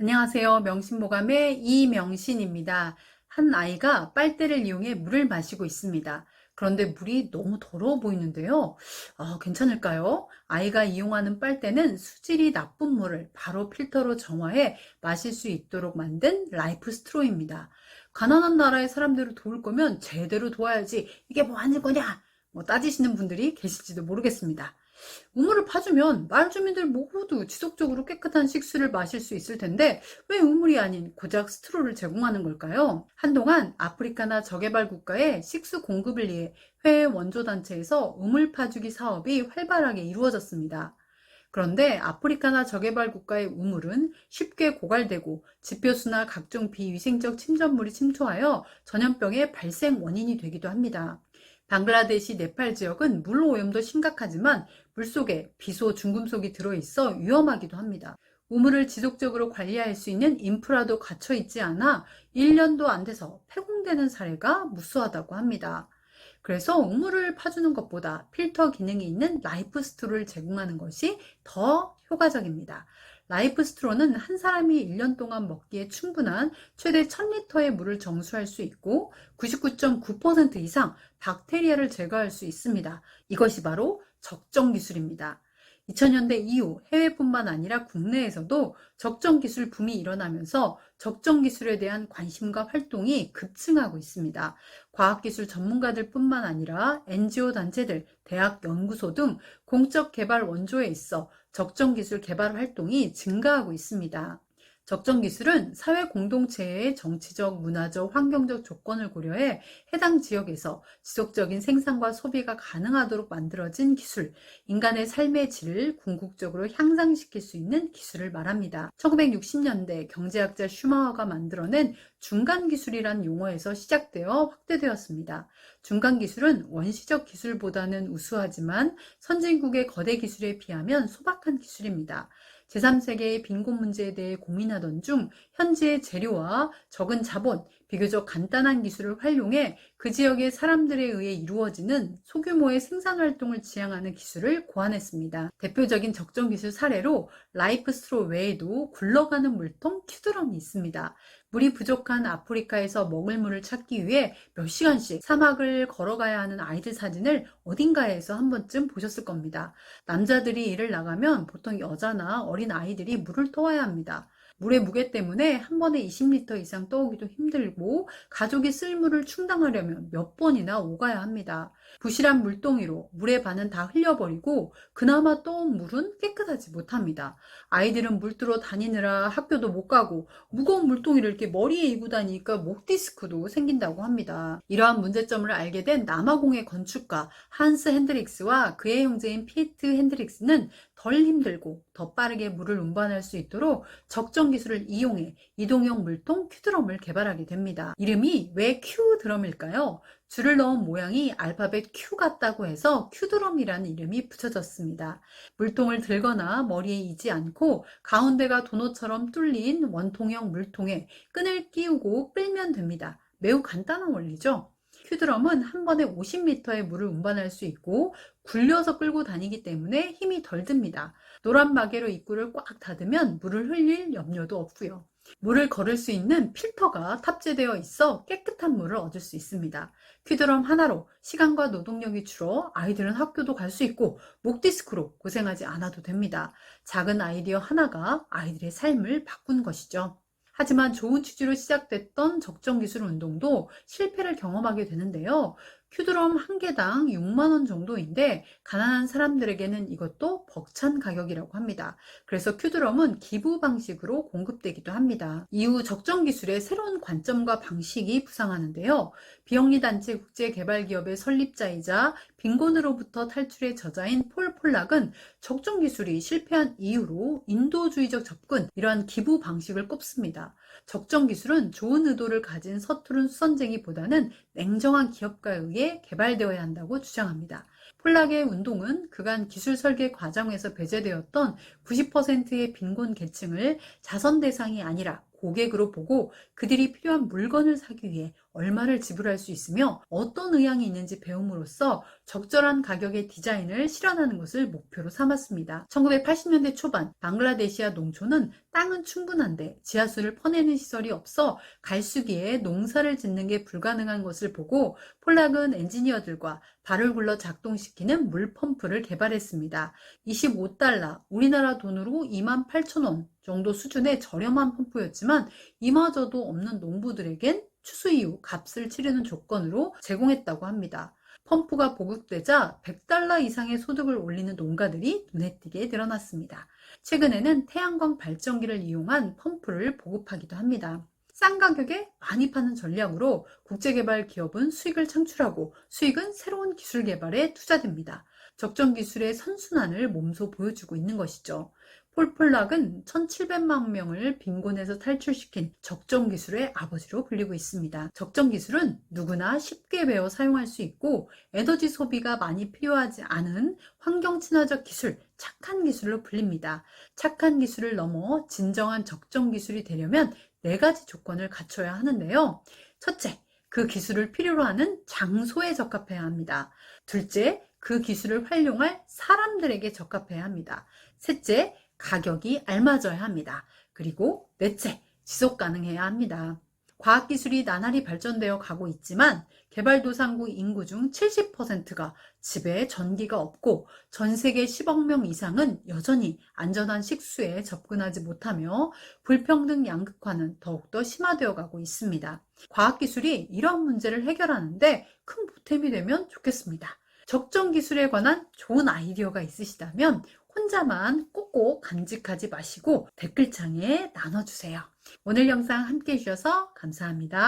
안녕하세요. 명신모감의 이명신입니다. 한 아이가 빨대를 이용해 물을 마시고 있습니다. 그런데 물이 너무 더러워 보이는데요. 괜찮을까요? 아이가 이용하는 빨대는 수질이 나쁜 물을 바로 필터로 정화해 마실 수 있도록 만든 라이프 스트로입니다. 가난한 나라의 사람들을 도울 거면 제대로 도와야지 이게 뭐 하는 거냐? 따지시는 분들이 계실지도 모르겠습니다. 우물을 파주면 마을 주민들 모두 지속적으로 깨끗한 식수를 마실 수 있을 텐데 왜 우물이 아닌 고작 스트로를 제공하는 걸까요? 한동안 아프리카나 저개발 국가에 식수 공급을 위해 해외 원조단체에서 우물 파주기 사업이 활발하게 이루어졌습니다. 그런데 아프리카나 저개발 국가의 우물은 쉽게 고갈되고 지표수나 각종 비위생적 침전물이 침투하여 전염병의 발생 원인이 되기도 합니다. 방글라데시 네팔 지역은 물 오염도 심각하지만 물속에 비소, 중금속이 들어있어 위험하기도 합니다. 우물을 지속적으로 관리할 수 있는 인프라도 갖춰 있지 않아 1년도 안 돼서 폐공되는 사례가 무수하다고 합니다. 그래서 우물을 파주는 것보다 필터 기능이 있는 라이프 스트로를 제공하는 것이 더 효과적입니다. 라이프 스트로는 한 사람이 1년 동안 먹기에 충분한 최대 1000리터의 물을 정수할 수 있고 99.9% 이상 박테리아를 제거할 수 있습니다. 이것이 바로 적정 기술입니다. 2000년대 이후 해외뿐만 아니라 국내에서도 적정 기술 붐이 일어나면서 적정 기술에 대한 관심과 활동이 급증하고 있습니다. 과학기술 전문가들 뿐만 아니라 NGO 단체들, 대학 연구소 등 공적 개발 원조에 있어 적정 기술 개발 활동이 증가하고 있습니다. 적정 기술은 사회 공동체의 정치적, 문화적, 환경적 조건을 고려해 해당 지역에서 지속적인 생산과 소비가 가능하도록 만들어진 기술, 인간의 삶의 질을 궁극적으로 향상시킬 수 있는 기술을 말합니다. 1960년대 경제학자 슈마허가 만들어낸 중간기술이란 용어에서 시작되어 확대되었습니다. 중간기술은 원시적 기술보다는 우수하지만 선진국의 거대 기술에 비하면 소박한 기술입니다. 제3세계의 빈곤 문제에 대해 고민하던 중 현지의 재료와 적은 자본, 비교적 간단한 기술을 활용해 그 지역의 사람들에 의해 이루어지는 소규모의 생산 활동을 지향하는 기술을 고안했습니다. 대표적인 적정 기술 사례로 라이프 스트로 외에도 굴러가는 물통 큐드럼이 있습니다. 물이 부족한 아프리카에서 먹을 물을 찾기 위해 몇 시간씩 사막을 걸어가야 하는 아이들 사진을 어딘가에서 한 번쯤 보셨을 겁니다. 남자들이 일을 나가면 보통 여자나 어린 아이들이 물을 떠와야 합니다. 물의 무게 때문에 한 번에 20리터 이상 떠오기도 힘들고 가족이 쓸 물을 충당하려면 몇 번이나 오가야 합니다. 부실한 물동이로 물의 반은 다 흘려버리고 그나마 떠온 물은 깨끗하지 못합니다. 아이들은 물들어 다니느라 학교도 못 가고 무거운 물동이를 이렇게 머리에 이고 다니니까 목 디스크도 생긴다고 합니다. 이러한 문제점을 알게 된 남아공의 건축가 한스 핸드릭스와 그의 형제인 피에트 핸드릭스는 덜 힘들고 더 빠르게 물을 운반할 수 있도록 적정 기술을 이용해 이동형 물통 큐드럼을 개발하게 됩니다. 이름이 왜 큐드럼일까요? 줄을 넣은 모양이 알파벳 Q 같다고 해서 큐드럼이라는 이름이 붙여졌습니다. 물통을 들거나 머리에 이지 않고 가운데가 도넛처럼 뚫린 원통형 물통에 끈을 끼우고 끌면 됩니다. 매우 간단한 원리죠. 큐드럼은 한 번에 50리터의 물을 운반할 수 있고 굴려서 끌고 다니기 때문에 힘이 덜 듭니다. 노란 마개로 입구를 꽉 닫으면 물을 흘릴 염려도 없고요. 물을 걸을 수 있는 필터가 탑재되어 있어 깨끗한 물을 얻을 수 있습니다. 큐드럼 하나로 시간과 노동력이 줄어 아이들은 학교도 갈 수 있고 목 디스크로 고생하지 않아도 됩니다. 작은 아이디어 하나가 아이들의 삶을 바꾼 것이죠. 하지만 좋은 취지로 시작됐던 적정기술 운동도 실패를 경험하게 되는데요. 큐드럼 한 개당 6만 원 정도인데 가난한 사람들에게는 이것도 벅찬 가격이라고 합니다. 그래서 큐드럼은 기부 방식으로 공급되기도 합니다. 이후 적정기술의 새로운 관점과 방식이 부상하는데요. 비영리단체 국제개발기업의 설립자이자 빈곤으로부터 탈출의 저자인 폴 폴락은 적정기술이 실패한 이유로 인도주의적 접근, 이러한 기부 방식을 꼽습니다. 적정기술은 좋은 의도를 가진 서투른 수선쟁이보다는 냉정한 기업가에 의해 개발되어야 한다고 주장합니다. 폴락의 운동은 그간 기술 설계 과정에서 배제되었던 90%의 빈곤 계층을 자선 대상이 아니라 고객으로 보고 그들이 필요한 물건을 사기 위해 얼마를 지불할 수 있으며 어떤 의향이 있는지 배움으로써 적절한 가격의 디자인을 실현하는 것을 목표로 삼았습니다. 1980년대 초반 방글라데시아 농촌은 땅은 충분한데 지하수를 퍼내는 시설이 없어 갈수기에 농사를 짓는 게 불가능한 것을 보고 폴락은 엔지니어들과 발을 굴러 작동시키는 물펌프를 개발했습니다. 25달러, 우리나라 돈으로 28,000원 정도 수준의 저렴한 펌프였지만 이마저도 없는 농부들에겐 추수 이후 값을 치르는 조건으로 제공했다고 합니다. 펌프가 보급되자 100달러 이상의 소득을 올리는 농가들이 눈에 띄게 늘어났습니다. 최근에는 태양광 발전기를 이용한 펌프를 보급하기도 합니다. 싼 가격에 많이 파는 전략으로 국제개발 기업은 수익을 창출하고 수익은 새로운 기술 개발에 투자됩니다. 적정 기술의 선순환을 몸소 보여주고 있는 것이죠. 폴락은 1700만 명을 빈곤에서 탈출시킨 적정 기술의 아버지로 불리고 있습니다. 적정 기술은 누구나 쉽게 배워 사용할 수 있고 에너지 소비가 많이 필요하지 않은 환경 친화적 기술, 착한 기술로 불립니다. 착한 기술을 넘어 진정한 적정 기술이 되려면 4가지 조건을 갖춰야 하는데요. 첫째, 그 기술을 필요로 하는 장소에 적합해야 합니다. 둘째, 그 기술을 활용할 사람들에게 적합해야 합니다. 셋째, 가격이 알맞아야 합니다. 그리고 넷째, 지속 가능해야 합니다. 과학기술이 나날이 발전되어 가고 있지만 개발도상국 인구 중 70%가 집에 전기가 없고 전 세계 10억 명 이상은 여전히 안전한 식수에 접근하지 못하며 불평등 양극화는 더욱더 심화되어 가고 있습니다. 과학기술이 이러한 문제를 해결하는데 큰 보탬이 되면 좋겠습니다. 적정 기술에 관한 좋은 아이디어가 있으시다면 혼자만 꼭꼭 간직하지 마시고 댓글창에 나눠주세요. 오늘 영상 함께 해주셔서 감사합니다.